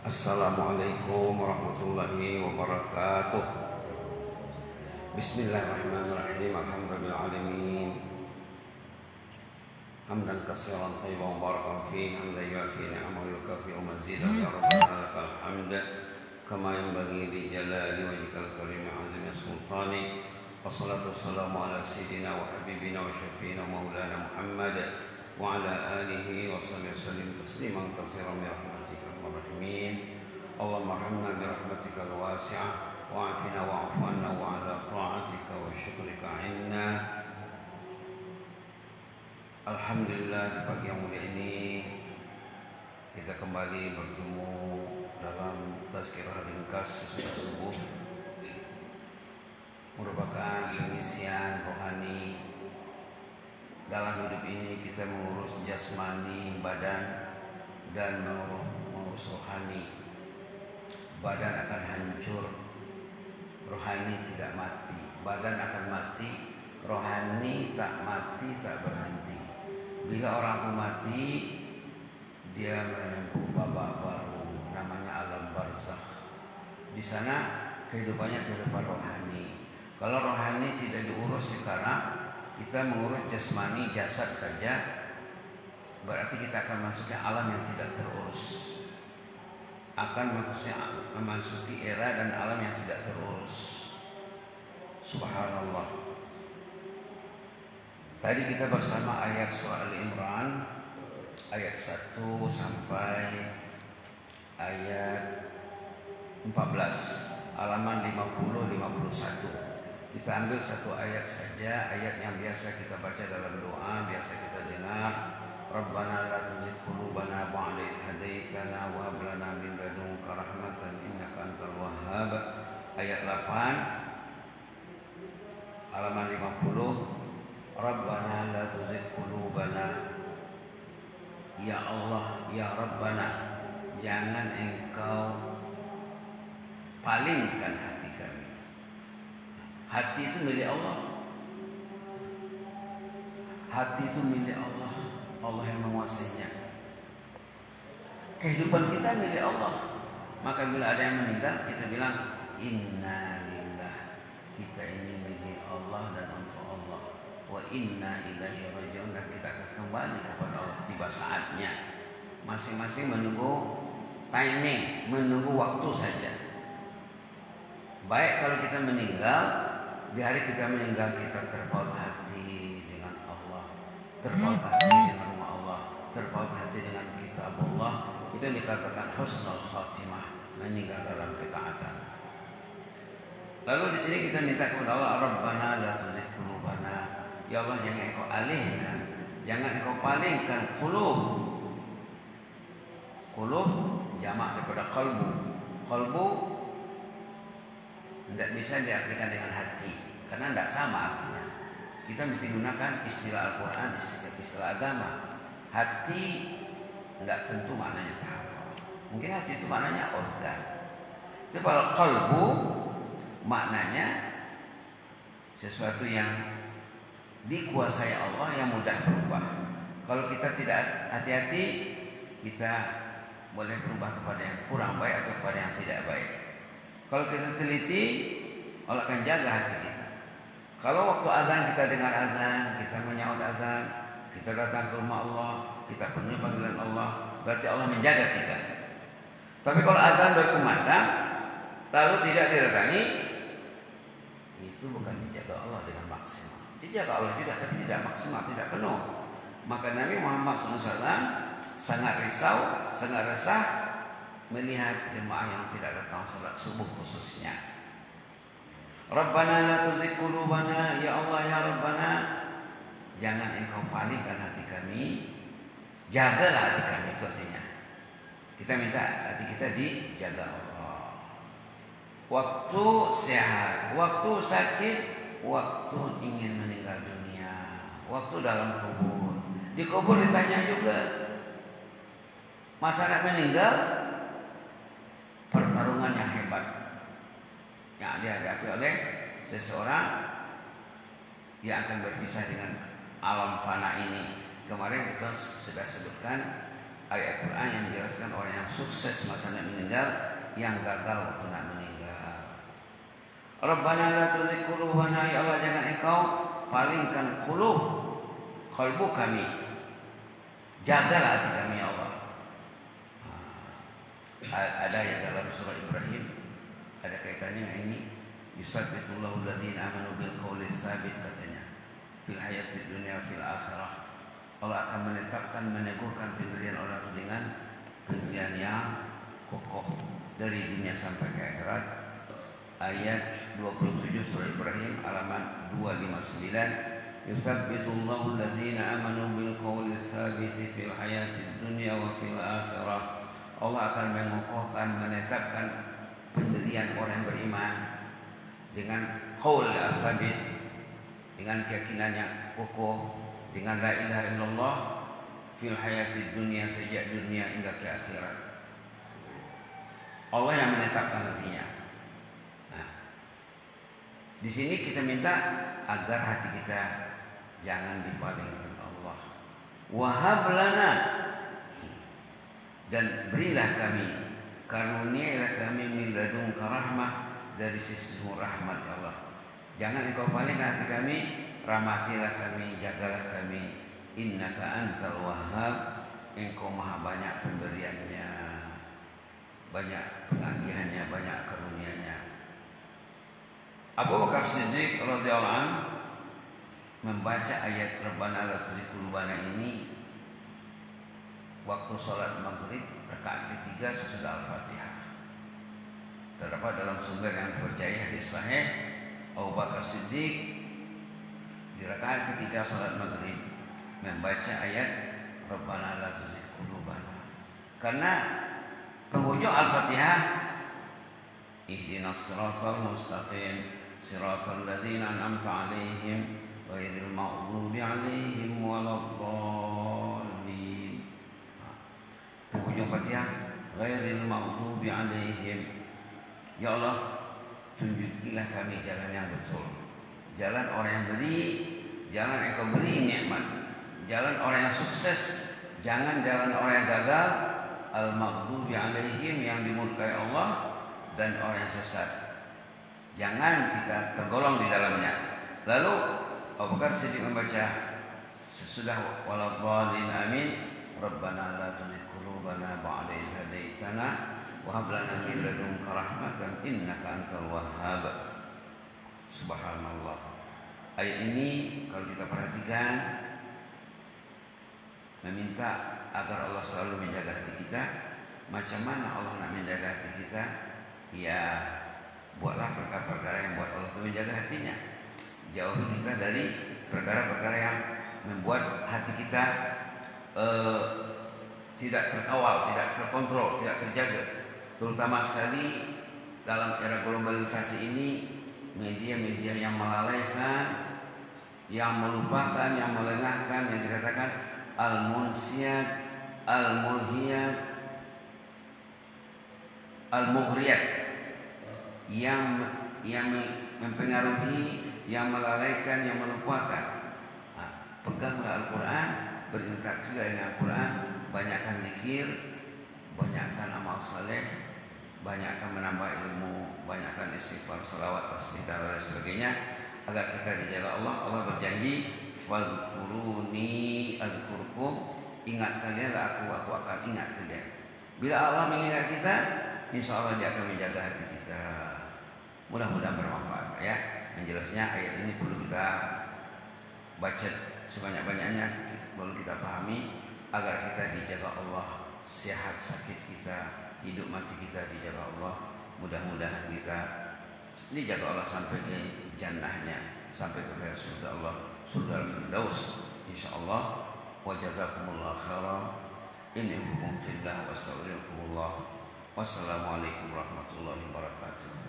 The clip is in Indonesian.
Assalamualaikum warahmatullahi wabarakatuh. Bismillahirrahmanirrahim. Alhamdulillah alamin. Hamdan katsiran thayyiban mubarakan fihi hamdan yu'ti ni'amahu wa yukafi mazidan ya rabbana lakal hamd kama yanbaghi li jalali wajhikal karim azim sultani. Wassalatu wassalamu ala sayyidina wa habibina wa syafiina maulana Muhammad wa ala alihi wa sahbihi wasallim tasliman katsiran ya rahmatika Amin. Allahumma arhamna bi rahmatikal wasi'ah wa'afina wa'fu 'anna wa 'ala ta'atika wa syukrika 'inna. Alhamdulillah, di pagi yang mulia ini kita kembali bertemu dalam tazkirah ringkas sesudah subuh, merupakan pengisian rohani. Dalam hidup ini kita mengurus jasmani badan dan mengurus rohani. Badan akan hancur, rohani tidak mati. Badan akan mati, rohani tak mati, tak berhenti. Bila orang itu mati, dia menempuh babak baru, namanya alam barzakh. Di sana kehidupannya kehidupan rohani. Kalau rohani tidak diurus sekarang, kita mengurus jasmani, jasad saja, berarti kita akan masuk ke alam yang tidak terurus. Akan memasuki era dan alam yang tidak terurus. Subhanallah. Tadi kita bersama ayat surah Al-Imran ayat 1 sampai ayat 14, halaman 50-51. Kita ambil satu ayat saja, ayat yang biasa kita baca dalam doa, biasa kita dengar. Rabbana la tuzigh qulubana ba'da idh hadaitana wa hab lana min ladunka rahmatan innaka antal wahhab. Ayat 8 halaman 50. Rabbana la tuzigh qulubana, ya Allah, ya Rabbana, jangan engkau palingkan hati kami. Hati itu milik Allah. Hati itu milik Allah. Allah yang menguasainya. Kehidupan kita milik Allah. Maka bila ada yang meninggal, kita bilang inna lillah. Kita ini milik Allah dan untuk Allah. Wa inna ilaihi raji'un, dan kita akan kembali kepada Allah tiba saatnya. Masing-masing menunggu timing, menunggu waktu saja. Baik kalau kita meninggal, di hari kita meninggal kita terpaut hati dengan Allah, terpaut hati dengan rumah Allah, terpaut hati dengan kitab Allah. Itu yang dikatakan husnul khatimah, meninggal dalam ketaatan. Lalu di sini kita minta kepada Allah, Rabbana la tuzigh qulubana, ya Allah, jangan engkau alihkan, jangan engkau palingkan qulub. Qulub jamak daripada qalbu. Qalbu tidak bisa diartikan dengan hati, karena tidak sama artinya. Kita mesti gunakan istilah Al-Quran, istilah agama. Hati tidak tentu maknanya tahu. Mungkin hati itu maknanya organ. Tapi kalau qalbu maknanya sesuatu yang dikuasai Allah, yang mudah berubah. Kalau kita tidak hati-hati, kita boleh berubah kepada yang kurang baik atau kepada yang tidak baik. Kalau kita teliti, Allah akan jaga hati kita. Kalau waktu azan kita dengar azan, kita menyaut azan, kita datang ke rumah Allah, kita penuhi panggilan Allah, berarti Allah menjaga kita. Tapi kalau azan berkumandang lalu tidak didatangi, itu bukan dijaga Allah dengan maksimal. Dijaga Allah juga, tapi tidak maksimal, tidak penuh. Maka Nabi Muhammad SAW sangat risau, sangat resah melihat jemaah yang tidak datang salat subuh khususnya. Rabbana la tuzigh qulubana, ya Allah, ya Rabbana, jangan engkau palingkan hati kami, jagalah hati kami. Itu artinya kita minta hati kita dijaga Allah. Waktu sehat, waktu sakit, waktu ingin meninggal dunia, waktu dalam kubur. Di kubur ditanya juga. Masalah meninggal, pertarungan yang hebat yang dihadapi oleh seseorang yang akan berpisah dengan alam fana ini. Kemarin kita sudah sebutkan ayat Quran yang menjelaskan orang yang sukses masa nak meninggal, yang gagal waktu nak meninggal. Rabbana la tuzigh qulubana, ya Allah jangan engkau palingkan qalbu kami. Jagalah hati kami ya Allah. Ada yang dalam surah Ibrahim ada kaitannya dengan ini. Yusabbitullahu alladzina amanu bil qawli tsabit katanya. Fil hayatid dunya fil akhirah. Allah akan menetapkan, meneguhkan pendirian orang dengan pendirian yang kokoh dari dunia sampai ke akhirat. Ayat 27 surah Ibrahim halaman 259. Yusabbitullahu alladzina amanu bil qawli tsabit fil hayatid dunya wa fil akhirah. Allah akan mengokohkan, menetapkan pendirian orang beriman dengan qaul as-sabit, dengan keyakinan yang kokoh, dengan la ilaha illallah fil hayatid dunya, sejak dunia hingga ke akhirat. Allah yang menetapkan hatinya. Nah, di sini kita minta agar hati kita jangan dipalingkan Allah. Wahab lana, dan berilah kami, karuniailah kami min ladunka rahmah, dari sisimu rahmat ya Allah. Jangan engkau palingkan hati kami, rahmatilah kami, jagalah kami. Innaka antal wahhab, engkau maha banyak pemberiannya, banyak pengagihannya, banyak karunia-Nya. Abu Bakar Siddiq radhiyallahu anhu membaca ayat Rabbana la tuzigh qulubana ini waktu sholat maghrib rakaat ketiga sesudah Al-Fatihah. Terdapat dalam sumber yang dipercaya hadis sahih, Abu Bakar Siddiq di rakaat ketiga sholat maghrib membaca ayat Rabbana la tuzigh qulubana, karena penghujung Al-Fatihah ihdinas siratal mustaqim siratal ladzina an'amta 'alaihim ghairil maghdubi 'alaihim waladdallin. Penghujung Fatihah ghairil maghdubi 'alaihim. Ya Allah, tunjukilah kami jalan yang betul, jalan orang yang beri, jalan engkau beri nikmat, jalan orang yang sukses, jangan jalan orang yang gagal, al-maghdubi alaihim, yang dimurkai Allah, dan orang yang sesat, jangan kita tergolong di dalamnya. Lalu Abu Bakar Siddiq membaca sesudah waladhdallin amin, Rabbana la tuzigh qulubana ba'da idh hadaitana wa hab lana min ladunka rahmatan innaka antal wahhab. Subhanallah. Ayat ini kalau kita perhatikan meminta agar Allah selalu menjaga hati kita. Macam mana Allah nak menjaga hati kita? Ya, buatlah perkara-perkara yang buat Allah itu menjaga hatinya. Jauhi kita dari perkara-perkara yang membuat hati kita tidak terkawal, tidak terkontrol, tidak terjaga. Terutama sekali dalam era globalisasi ini, media-media yang melalaikan, yang melupakan, yang melengahkan, yang dikatakan al-munsiyat, al-mulhiyat, al-mughriyat, yang mempengaruhi, yang melalaikan, yang melupakan. Peganglah Al-Quran, berinteraksi dengan Al-Quran, banyakkan zikir, banyakkan amal saleh, banyakkan menambah ilmu, banyakkan istighfar, salawat, tasbih dan lain sebagainya, agar kita dijaga Allah. Allah berjanji, fadhkuruni azkurkum, ingat kalianlah aku akan ingat kalian. Bila Allah mengingat kita, insya Allah Dia akan menjaga hati kita. Mudah-mudahan bermanfaat ya. Yang jelasnya ayat ini perlu kita baca sebanyak-banyaknya, perlu kita pahami agar kita dijaga Allah, sehat sakit kita, hidup mati kita dijaga Allah. Mudah-mudahan kita dijaga Allah sampai ke jannahnya, sampai ke surga Allah, surga al-firdaus insyaallah. Wa jazakumullah khairan. Inni hukum fillah wa astaghfirullah. Wassalamualaikum warahmatullahi wabarakatuh.